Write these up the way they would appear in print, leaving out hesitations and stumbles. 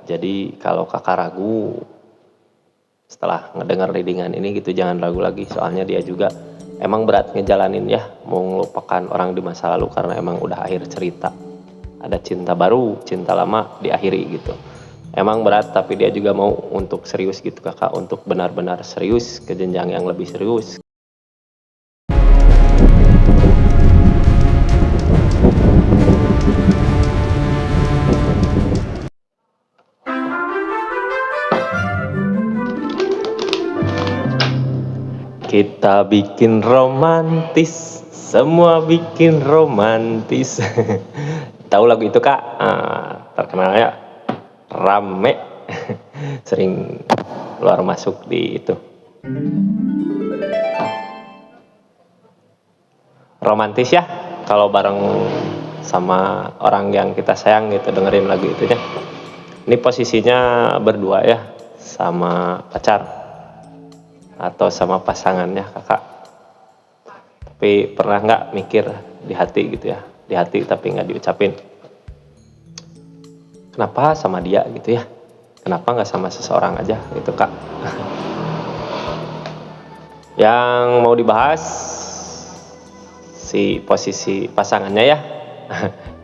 Jadi kalau kakak ragu setelah ngedengar readingan ini gitu, jangan ragu lagi, soalnya dia juga emang berat ngejalanin ya, mau melupakan orang di masa lalu karena emang udah akhir cerita. Ada cinta baru, cinta lama diakhiri gitu. Emang berat, tapi dia juga mau untuk serius gitu kakak, untuk benar-benar serius ke jenjang yang lebih serius. Kita bikin romantis, semua bikin romantis. Tahu lagu itu kak? Terkenalnya rame, sering keluar masuk di itu. Romantis ya, kalau bareng sama orang yang kita sayang gitu dengerin lagu itunya. Ini posisinya berdua ya, sama pacar atau sama pasangannya kakak. Tapi pernah nggak mikir di hati gitu ya, di hati tapi nggak diucapin, kenapa sama dia gitu ya, kenapa nggak sama seseorang aja gitu kak. Yang mau dibahas si posisi pasangannya ya.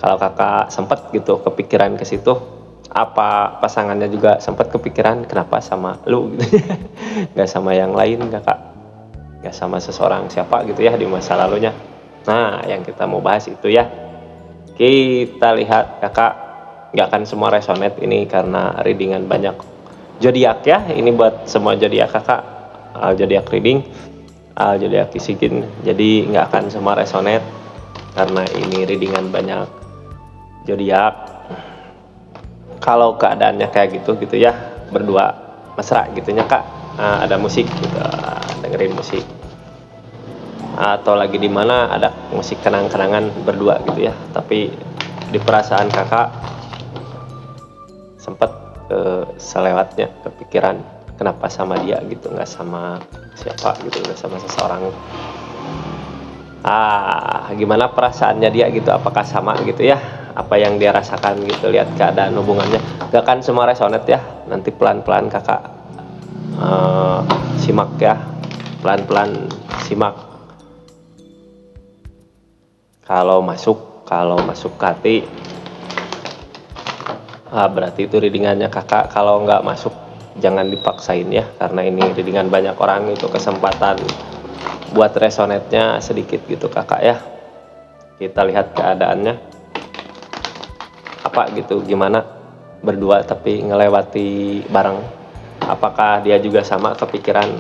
Kalau kakak sempet gitu kepikiran ke situ, apa pasangannya juga sempat kepikiran kenapa sama lu gitu. Nggak sama yang lain kakak, nggak sama seseorang siapa gitu ya di masa lalunya. Nah yang kita mau bahas itu ya, kita lihat kakak, nggak akan semua resonate ini karena readingan banyak zodiak ya, ini buat semua zodiak kakak, zodiak reading, zodiak kisikin, jadi nggak akan semua resonate karena ini readingan banyak zodiak. Kalau keadaannya kayak gitu ya, berdua mesra gitunya kak, ada musik gitu, dengerin musik, atau lagi di mana ada musik kenang-kenangan berdua gitu ya, tapi di perasaan kakak sempet selewatnya kepikiran kenapa sama dia gitu, nggak sama siapa gitu, nggak sama seseorang. Gimana perasaannya dia gitu, apakah sama gitu ya apa yang dia rasakan gitu, lihat keadaan hubungannya. Gak kan semua resonate ya, nanti pelan-pelan kakak simak ya, pelan-pelan simak. Kalau masuk ke hati, berarti itu readingannya kakak. Kalau nggak masuk jangan dipaksain ya, karena ini readingan banyak orang, itu kesempatan buat resonate-nya sedikit gitu kakak ya. Kita lihat keadaannya apa gitu, gimana berdua tapi ngelewati bareng, apakah dia juga sama kepikiran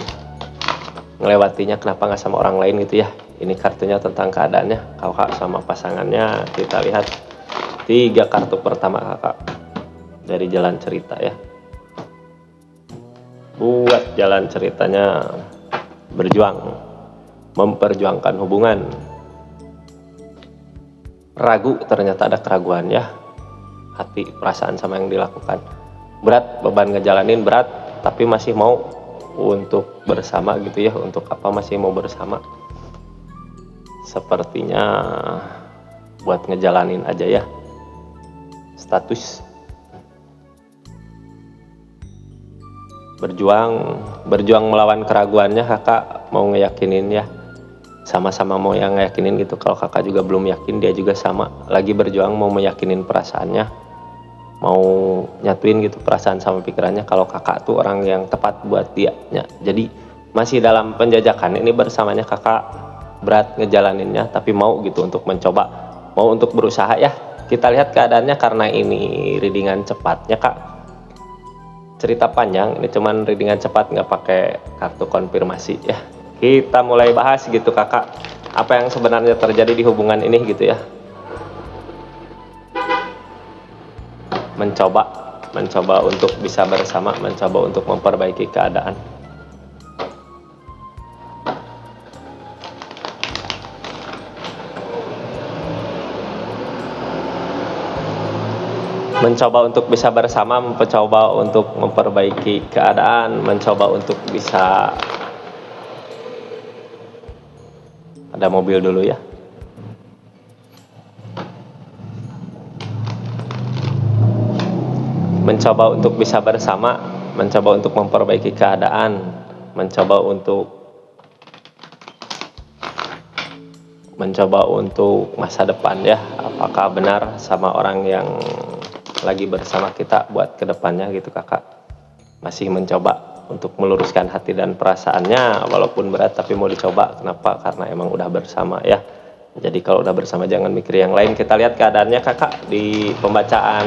ngelewatinya, kenapa nggak sama orang lain gitu ya. Ini kartunya tentang keadaannya kakak sama pasangannya. Kita lihat 3 kartu pertama kakak dari jalan cerita ya, buat jalan ceritanya berjuang, memperjuangkan hubungan. Ragu, ternyata ada keraguan ya, hati perasaan sama yang dilakukan, berat, beban ngejalanin berat, tapi masih mau untuk bersama gitu ya. Untuk apa masih mau bersama? Sepertinya buat ngejalanin aja ya, status berjuang melawan keraguannya. Kakak mau ngeyakinin ya, sama-sama mau yang ngeyakinin gitu. Kalau kakak juga belum yakin, dia juga sama lagi berjuang mau meyakinin perasaannya, mau nyatuin gitu perasaan sama pikirannya kalau kakak tuh orang yang tepat buat dia ya. Jadi masih dalam penjajakan ini bersamanya kakak, berat ngejalaninnya tapi mau gitu untuk mencoba, mau untuk berusaha ya. Kita lihat keadaannya, karena ini readingan cepatnya kak, cerita panjang, ini cuman readingan cepat nggak pakai kartu konfirmasi ya. Kita mulai bahas gitu kakak, apa yang sebenarnya terjadi di hubungan ini gitu ya. Mencoba untuk bisa bersama, mencoba untuk memperbaiki keadaan. Mencoba untuk bisa bersama, mencoba untuk memperbaiki keadaan, mencoba untuk bisa, ada mobil dulu ya, mencoba untuk bisa bersama, mencoba untuk memperbaiki keadaan, mencoba untuk masa depan ya. Apakah benar sama orang yang lagi bersama kita buat kedepannya gitu kakak. Masih mencoba untuk meluruskan hati dan perasaannya, walaupun berat tapi mau dicoba. Kenapa? Karena emang udah bersama ya. Jadi kalau udah bersama jangan mikir yang lain. Kita lihat keadaannya kakak di pembacaan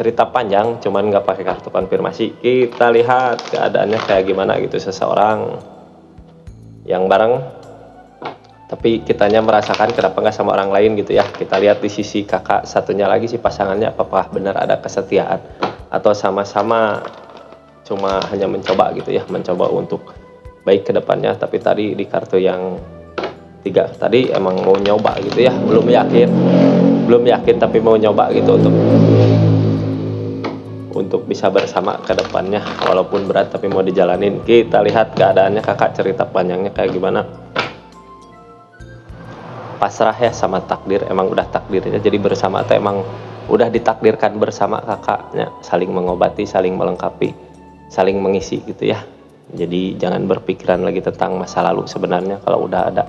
cerita panjang, cuman nggak pakai kartu konfirmasi. Kita lihat keadaannya kayak gimana gitu, seseorang yang bareng tapi kitanya merasakan kenapa nggak sama orang lain gitu ya. Kita lihat di sisi kakak satunya lagi, si pasangannya, apakah benar ada kesetiaan atau sama-sama cuma hanya mencoba gitu ya, mencoba untuk baik ke depannya. Tapi tadi di kartu yang 3 tadi emang mau nyoba gitu ya, belum yakin tapi mau nyoba gitu untuk bisa bersama ke depannya, walaupun berat tapi mau dijalanin. Kita lihat keadaannya kakak, cerita panjangnya kayak gimana. Pasrah ya sama takdir, emang udah takdirnya jadi bersama atau emang udah ditakdirkan bersama kakaknya, saling mengobati, saling melengkapi, saling mengisi gitu ya. Jadi jangan berpikiran lagi tentang masa lalu. Sebenarnya kalau udah ada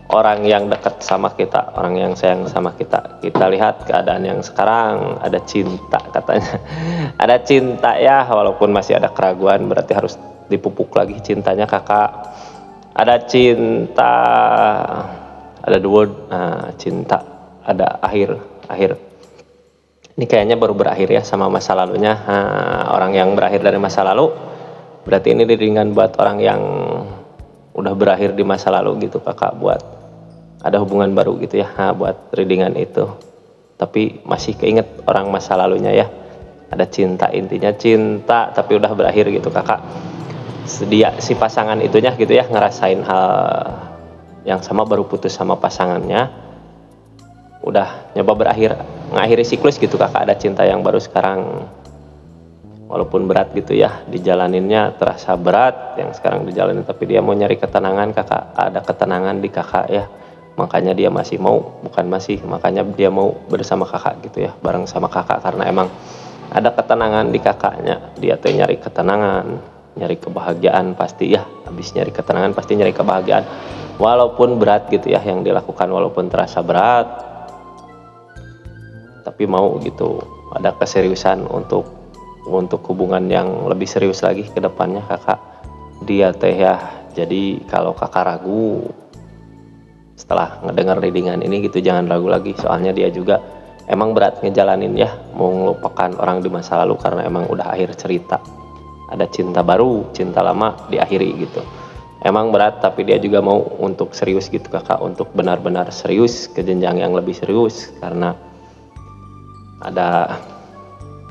orang yang dekat sama kita, orang yang sayang sama kita, kita lihat keadaan yang sekarang, ada cinta katanya. Ada cinta ya, walaupun masih ada keraguan, berarti harus dipupuk lagi cintanya kakak. Ada cinta, ada dua, cinta, ada akhir. Ini kayaknya baru berakhir ya sama masa lalunya. Orang yang berakhir dari masa lalu, berarti ini readingan buat orang yang udah berakhir di masa lalu gitu kakak, buat ada hubungan baru gitu ya. Buat readingan itu, tapi masih keinget orang masa lalunya ya. Ada cinta, intinya cinta tapi udah berakhir gitu kakak. Dia si pasangan itunya gitu ya, ngerasain hal yang sama, baru putus sama pasangannya, udah nyoba ngakhiri siklus gitu kakak. Ada cinta yang baru sekarang, walaupun berat gitu ya dijalaninnya, terasa berat yang sekarang dijalanin, tapi dia mau nyari ketenangan kakak. Ada ketenangan di kakak ya, makanya dia makanya dia mau bersama kakak gitu ya, bareng sama kakak, karena emang ada ketenangan di kakaknya. Dia tuh nyari ketenangan, nyari kebahagiaan pasti ya. Habis nyari ketenangan pasti nyari kebahagiaan, walaupun berat gitu ya yang dilakukan, walaupun terasa berat tapi mau gitu. Ada keseriusan untuk hubungan yang lebih serius lagi ke depannya kakak. Dia teh ya, jadi kalau kakak ragu setelah ngedengar readingan ini gitu, jangan ragu lagi. Soalnya dia juga emang berat ngejalanin ya, mau melupakan orang di masa lalu karena emang udah akhir cerita. Ada cinta baru, cinta lama diakhiri gitu. Emang berat tapi dia juga mau untuk serius gitu kakak, untuk benar-benar serius ke jenjang yang lebih serius, karena ada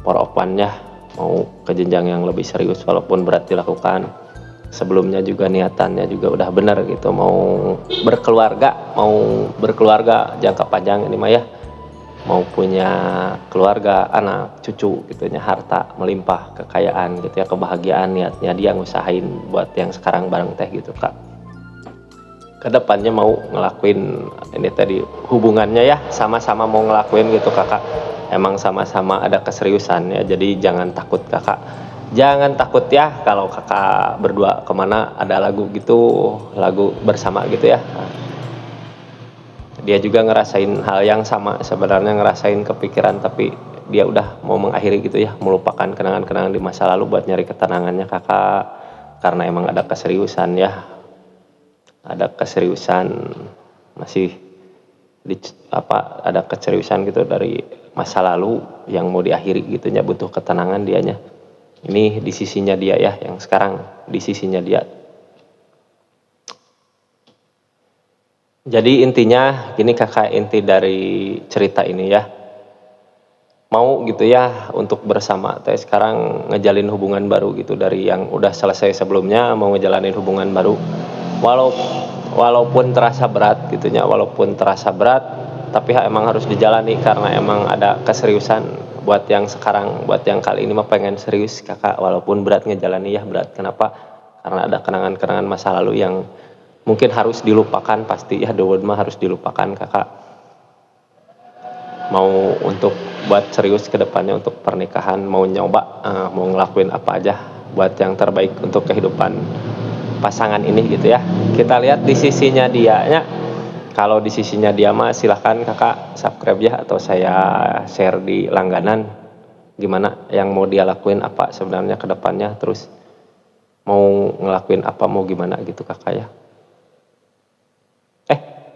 power of one ya, mau ke jenjang yang lebih serius walaupun berat dilakukan. Sebelumnya juga niatannya juga udah benar gitu, mau berkeluarga jangka panjang ini mah ya, mau punya keluarga, anak, cucu gitu ya, harta melimpah, kekayaan gitu ya, kebahagiaan. Niatnya dia ngusahain buat yang sekarang bareng teh gitu kak. Kedepannya mau ngelakuin ini tadi, hubungannya ya sama-sama mau ngelakuin gitu kakak. Emang sama-sama ada keseriusannya, jadi jangan takut kakak. Jangan takut ya kalau kakak berdua kemana ada lagu gitu, lagu bersama gitu ya. Dia juga ngerasain hal yang sama sebenarnya, ngerasain kepikiran, tapi dia udah mau mengakhiri gitu ya, melupakan kenangan-kenangan di masa lalu buat nyari ketenangannya kakak. Karena emang ada keseriusan ya, ada keseriusan, masih ada keseriusan gitu dari masa lalu yang mau diakhiri gitu ya, butuh ketenangan dianya. Ini di sisinya dia ya, yang sekarang di sisinya dia. Jadi intinya gini kakak, inti dari cerita ini ya, mau gitu ya untuk bersama teh sekarang ngejalin hubungan baru gitu, dari yang udah selesai sebelumnya mau ngejalanin hubungan baru, walaupun terasa berat gitunya, walaupun terasa berat tapi emang harus dijalani karena emang ada keseriusan. Buat yang sekarang, buat yang kali ini mah pengen serius kakak, walaupun berat ngejalani ya, berat kenapa? Karena ada kenangan-kenangan masa lalu yang mungkin harus dilupakan pasti ya, the word mah harus dilupakan kakak. mau untuk buat serius ke depannya untuk pernikahan, mau nyoba, mau ngelakuin apa aja buat yang terbaik untuk kehidupan pasangan ini gitu ya. Kita lihat di sisinya dianya. Kalau di sisinya dia mah silahkan kakak subscribe ya, atau saya share di langganan gimana yang mau dia lakuin apa sebenarnya ke depannya, terus mau ngelakuin apa, mau gimana gitu kakak ya.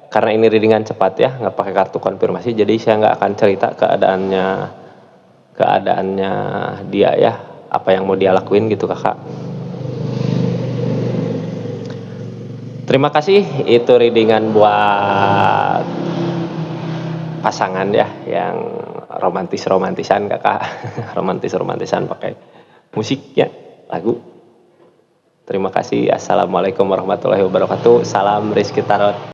Karena ini readingan cepat ya, nggak pakai kartu konfirmasi, jadi saya nggak akan cerita keadaannya dia ya, apa yang mau dia lakuin gitu kakak. Terima kasih, itu readingan buat pasangan ya, yang romantisan kakak. Romantisan pakai musik ya, lagu. Terima kasih. Assalamualaikum warahmatullahi wabarakatuh. Salam Rizky Tarot.